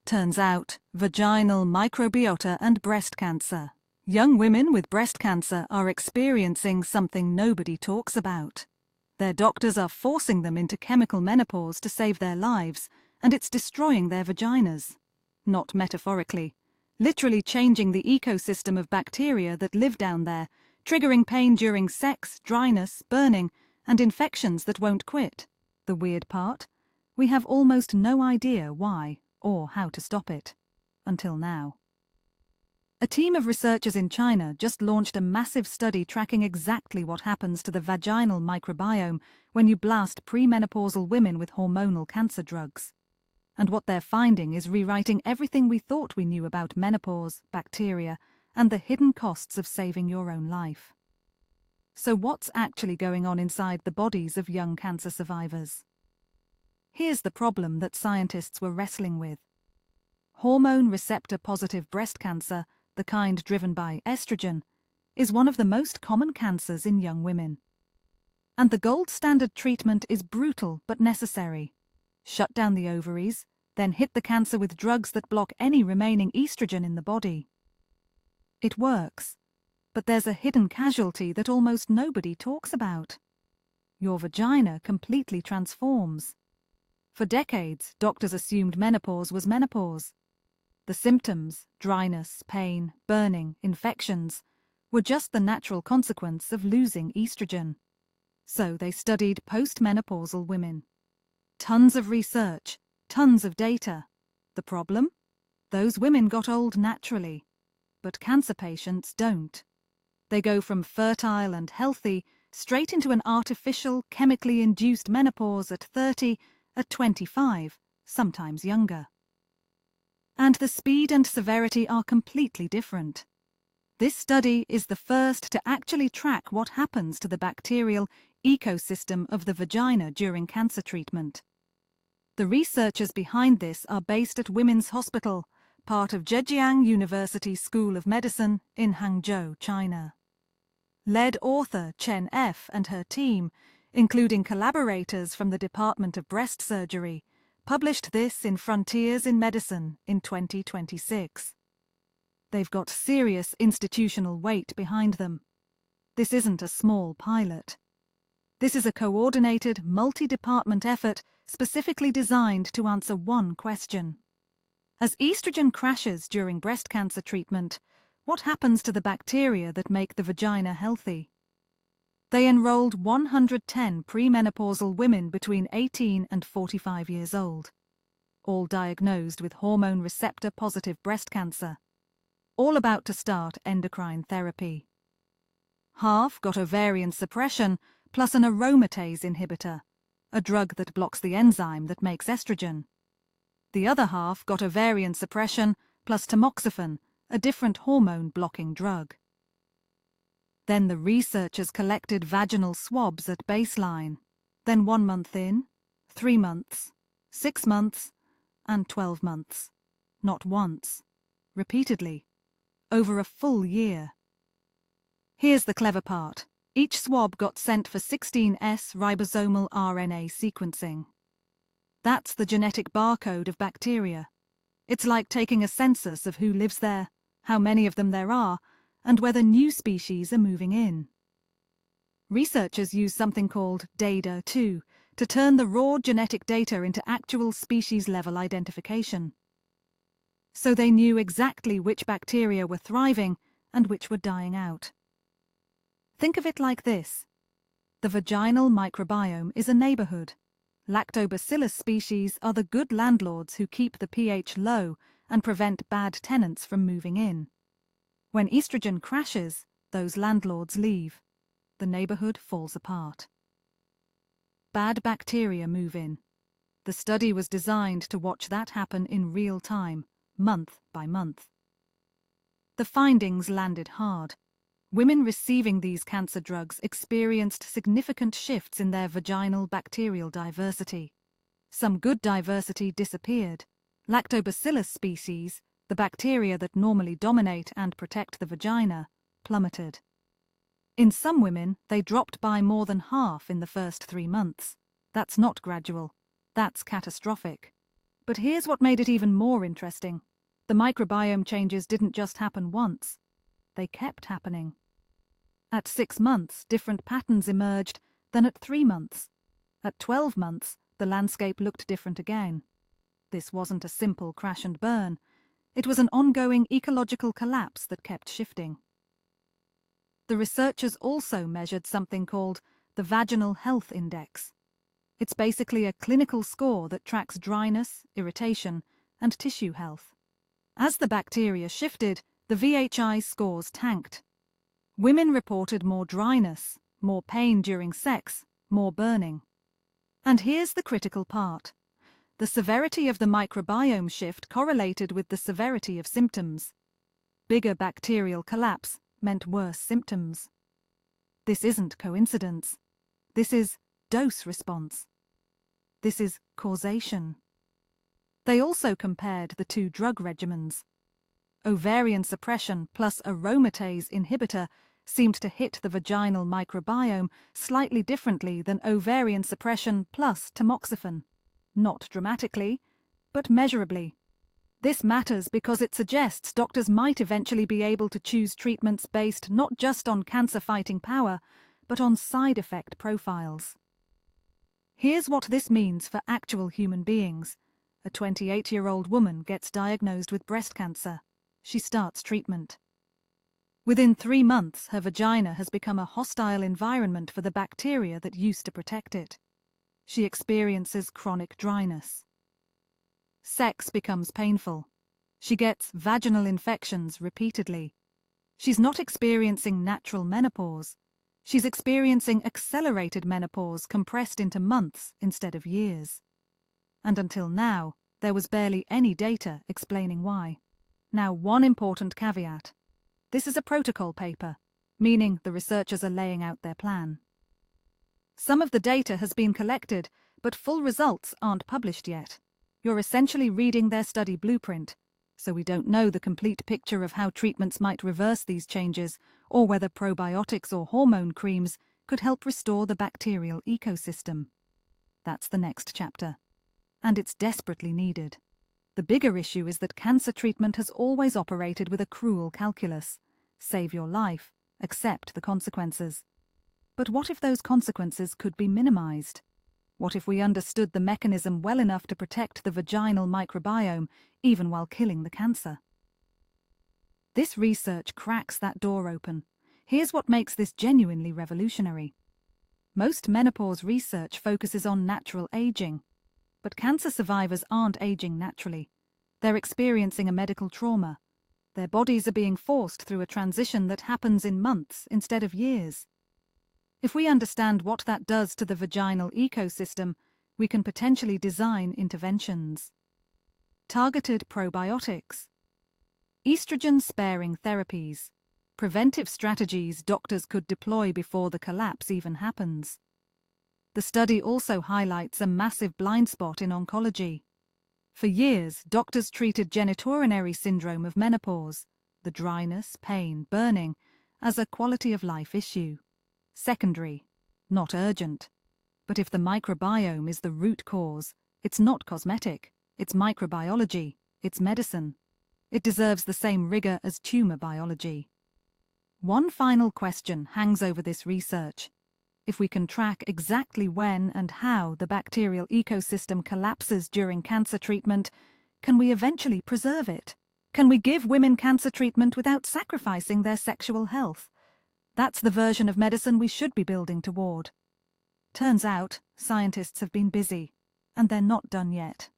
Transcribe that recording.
Turns out, vaginal microbiota and breast cancer. Young women with breast cancer are experiencing something nobody talks about. Their doctors are forcing them into chemical menopause to save their lives, and it's destroying their vaginas. Not metaphorically, literally changing the ecosystem of bacteria that live down there, triggering pain during sex, dryness, burning, and infections that won't quit. The weird part? We have almost no idea why or how to stop it. Until now. A team of researchers in China just launched a massive study tracking exactly what happens to the vaginal microbiome when you blast premenopausal women with hormonal cancer drugs. And what they're finding is rewriting everything we thought we knew about menopause, bacteria, and the hidden costs of saving your own life. So what's actually going on inside the bodies of young cancer survivors? Here's the problem that scientists were wrestling with. Hormone receptor-positive breast cancer, the kind driven by estrogen, is one of the most common cancers in young women. And the gold standard treatment is brutal but necessary. Shut down the ovaries, then hit the cancer with drugs that block any remaining estrogen in the body. It works, but there's a hidden casualty that almost nobody talks about. Your vagina completely transforms. For decades, doctors assumed menopause was menopause. The symptoms, dryness, pain, burning, infections, were just the natural consequence of losing estrogen. So they studied postmenopausal women. Tons of research, tons of data. The problem? Those women got old naturally, but cancer patients don't. They go from fertile and healthy straight into an artificial, chemically induced menopause at 30, at 25, sometimes younger. And the speed and severity are completely different. This study is the first to actually track what happens to the bacterial ecosystem of the vagina during cancer treatment. The researchers behind this are based at Women's Hospital, part of Zhejiang University School of Medicine in Hangzhou, China. Lead author Chen F and her team, including collaborators from the Department of Breast Surgery, published this in Frontiers in Medicine in 2026. They've got serious institutional weight behind them. This isn't a small pilot. This is a coordinated, multi-department effort specifically designed to answer one question. As estrogen crashes during breast cancer treatment, what happens to the bacteria that make the vagina healthy? They enrolled 110 premenopausal women between 18 and 45 years old, all diagnosed with hormone receptor-positive breast cancer, all about to start endocrine therapy. Half got ovarian suppression plus an aromatase inhibitor, a drug that blocks the enzyme that makes estrogen. The other half got ovarian suppression plus tamoxifen, a different hormone-blocking drug. Then the researchers collected vaginal swabs at baseline, then 1 month in, 3 months, 6 months, and 12 months. Not once, repeatedly, over a full year. Here's the clever part. Each swab got sent for 16S ribosomal RNA sequencing. That's the genetic barcode of bacteria. It's like taking a census of who lives there, how many of them there are, and whether new species are moving in. Researchers use something called DADA2 to turn the raw genetic data into actual species-level identification. So they knew exactly which bacteria were thriving and which were dying out. Think of it like this. The vaginal microbiome is a neighborhood. Lactobacillus species are the good landlords who keep the pH low and prevent bad tenants from moving in. When estrogen crashes, those landlords leave. The neighborhood falls apart. Bad bacteria move in. The study was designed to watch that happen in real time, month by month. The findings landed hard. Women receiving these cancer drugs experienced significant shifts in their vaginal bacterial diversity. Some good diversity disappeared. Lactobacillus species, the bacteria that normally dominate and protect the vagina, plummeted. In some women, they dropped by more than half in the first 3 months. That's not gradual. That's catastrophic. But here's what made it even more interesting. The microbiome changes didn't just happen once. They kept happening. At 6 months, different patterns emerged than at 3 months. At 12 months, the landscape looked different again. This wasn't a simple crash and burn. It was an ongoing ecological collapse that kept shifting. The researchers also measured something called the Vaginal Health Index. It's basically a clinical score that tracks dryness, irritation, and tissue health. As the bacteria shifted, the VHI scores tanked. Women reported more dryness, more pain during sex, more burning. And here's the critical part. The severity of the microbiome shift correlated with the severity of symptoms. Bigger bacterial collapse meant worse symptoms. This isn't coincidence. This is dose response. This is causation. They also compared the 2 drug regimens. Ovarian suppression plus aromatase inhibitor seemed to hit the vaginal microbiome slightly differently than ovarian suppression plus tamoxifen. Not dramatically, but measurably. This matters because it suggests doctors might eventually be able to choose treatments based not just on cancer-fighting power, but on side effect profiles. Here's what this means for actual human beings. A 28-year-old woman gets diagnosed with breast cancer. She starts treatment. Within 3 months, her vagina has become a hostile environment for the bacteria that used to protect it. She experiences chronic dryness. Sex becomes painful. She gets vaginal infections repeatedly. She's not experiencing natural menopause. She's experiencing accelerated menopause compressed into months instead of years. And until now, there was barely any data explaining why. Now, one important caveat. This is a protocol paper, meaning the researchers are laying out their plan. Some of the data has been collected, but full results aren't published yet. You're essentially reading their study blueprint, so we don't know the complete picture of how treatments might reverse these changes or whether probiotics or hormone creams could help restore the bacterial ecosystem. That's the next chapter. And it's desperately needed. The bigger issue is that cancer treatment has always operated with a cruel calculus. Save your life, accept the consequences. But what if those consequences could be minimized? What if we understood the mechanism well enough to protect the vaginal microbiome, even while killing the cancer? This research cracks that door open. Here's what makes this genuinely revolutionary. Most menopause research focuses on natural aging, but cancer survivors aren't aging naturally. They're experiencing a medical trauma. Their bodies are being forced through a transition that happens in months instead of years. If we understand what that does to the vaginal ecosystem, we can potentially design interventions. Targeted probiotics. Estrogen-sparing therapies. Preventive strategies doctors could deploy before the collapse even happens. The study also highlights a massive blind spot in oncology. For years, doctors treated genitourinary syndrome of menopause, the dryness, pain, burning, as a quality-of-life issue. Secondary, not urgent. But if the microbiome is the root cause, it's not cosmetic, it's microbiology, it's medicine. It deserves the same rigor as tumor biology. One final question hangs over this research. If we can track exactly when and how the bacterial ecosystem collapses during cancer treatment, can we eventually preserve it? Can we give women cancer treatment without sacrificing their sexual health? That's the version of medicine we should be building toward. Turns out, scientists have been busy, and they're not done yet.